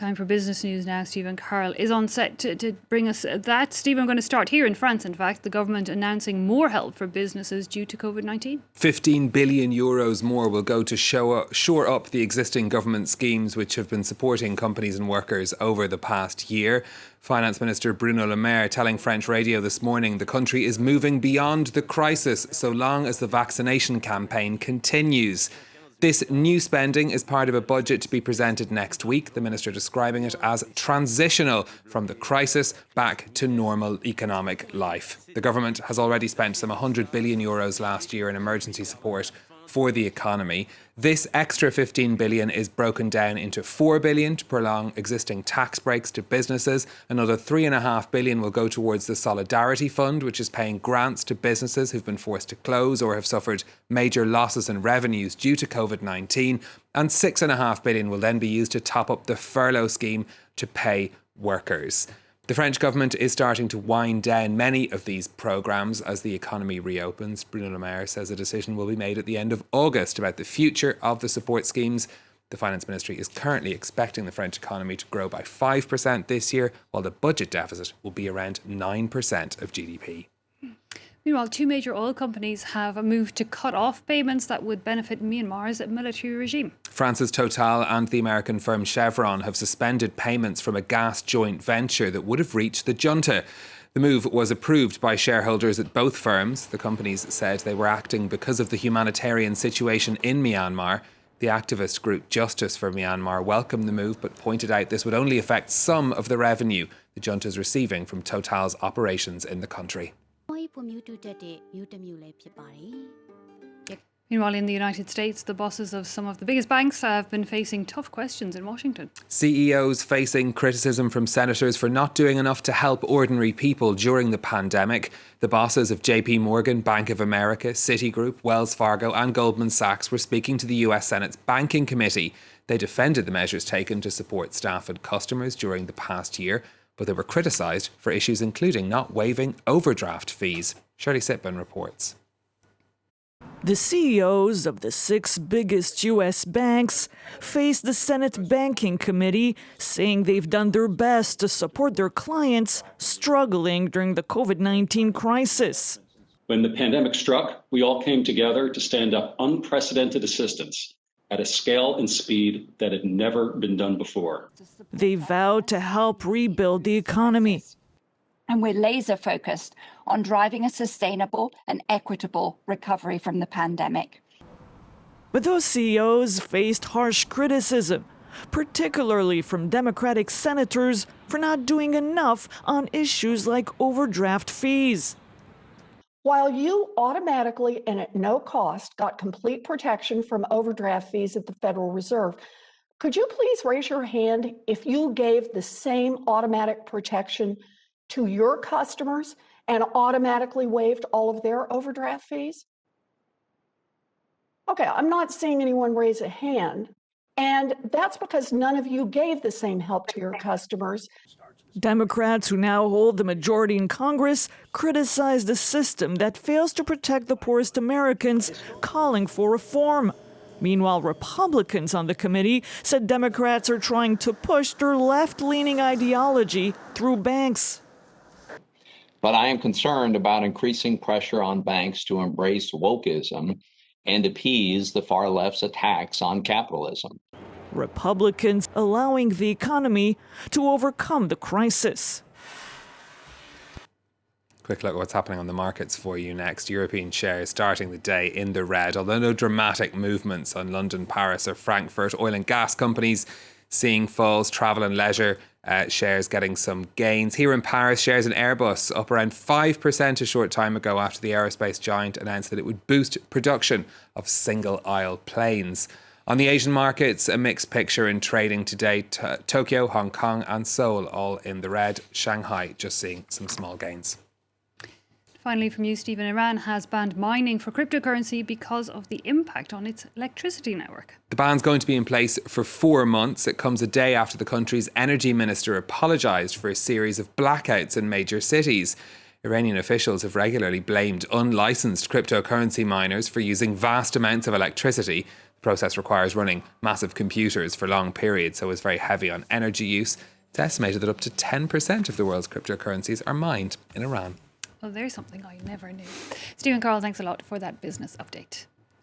Time for business news now. Stephen Carroll is on set to bring us that. Stephen, I'm going to start here in France, in fact. The government announcing more help for businesses due to Covid-19. 15 billion euros more will go to shore up the existing government schemes which have been supporting companies and workers over the past year. Finance Minister Bruno Le Maire telling French radio this morning the country is moving beyond the crisis so long as the vaccination campaign continues. This new spending is part of a budget to be presented next week, the minister describing it as transitional from the crisis back to normal economic life. The government has already spent some 100 billion euros last year in emergency support for the economy. This extra 15 billion is broken down into 4 billion to prolong existing tax breaks to businesses. Another 3.5 billion will go towards the Solidarity Fund, which is paying grants to businesses who've been forced to close or have suffered major losses in revenues due to Covid-19. And 6.5 billion will then be used to top up the furlough scheme to pay workers. The French government is starting to wind down many of these programmes as the economy reopens. Bruno Le Maire says a decision will be made at the end of August about the future of the support schemes. The Finance Ministry is currently expecting the French economy to grow by 5% this year, while the budget deficit will be around 9% of GDP. Meanwhile, two major oil companies have moved to cut off payments that would benefit Myanmar's military regime. France's Total and the American firm Chevron have suspended payments from a gas joint venture that would have reached the junta. The move was approved by shareholders at both firms. The companies said they were acting because of the humanitarian situation in Myanmar. The activist group Justice for Myanmar welcomed the move but pointed out this would only affect some of the revenue the junta is receiving from Total's operations in the country. Meanwhile, in the United States, the bosses of some of the biggest banks have been facing tough questions in Washington. CEOs facing criticism from senators for not doing enough to help ordinary people during the pandemic. The bosses of JP Morgan, Bank of America, Citigroup, Wells Fargo and Goldman Sachs were speaking to the US Senate's Banking Committee. They defended the measures taken to support staff and customers during the past year, but they were criticised for issues including not waiving overdraft fees. Shirley Sitbon reports. The CEOs of the 6 biggest U.S. banks faced the Senate Banking Committee, saying they've done their best to support their clients struggling during the COVID-19 crisis. When the pandemic struck, we all came together to stand up unprecedented assistance at a scale and speed that had never been done before. They vowed to help rebuild the economy. And we're laser focused on driving a sustainable and equitable recovery from the pandemic. But those CEOs faced harsh criticism, particularly from Democratic senators for not doing enough on issues like overdraft fees. While you automatically and at no cost got complete protection from overdraft fees at the Federal Reserve, could you please raise your hand if you gave the same automatic protection to your customers and automatically waived all of their overdraft fees? Okay, I'm not seeing anyone raise a hand, and that's because none of you gave the same help to your customers. Democrats who now hold the majority in Congress criticized a system that fails to protect the poorest Americans, calling for reform. Meanwhile, Republicans on the committee said Democrats are trying to push their left-leaning ideology through banks. But I am concerned about increasing pressure on banks to embrace wokeism and appease the far left's attacks on capitalism. Republicans allowing the economy to overcome the crisis. Quick look at what's happening on the markets for you next. European shares starting the day in the red, although no dramatic movements on London, Paris or Frankfurt. Oil and gas companies seeing falls, travel and leisure shares getting some gains. Here in Paris, shares in Airbus up around 5% a short time ago after the aerospace giant announced that it would boost production of single-aisle planes. On the Asian markets, a mixed picture in trading today. Tokyo, Hong Kong and Seoul all in the red. Shanghai just seeing some small gains. Finally from you, Stephen, Iran has banned mining for cryptocurrency because of the impact on its electricity network. The ban's going to be in place for 4 months. It comes a day after the country's energy minister apologised for a series of blackouts in major cities. Iranian officials have regularly blamed unlicensed cryptocurrency miners for using vast amounts of electricity. process requires running massive computers for long periods, so is very heavy on energy use. It's estimated that up to 10% of the world's cryptocurrencies are mined in Iran. Well, there's something I never knew. Stephen Carroll, thanks a lot for that business update.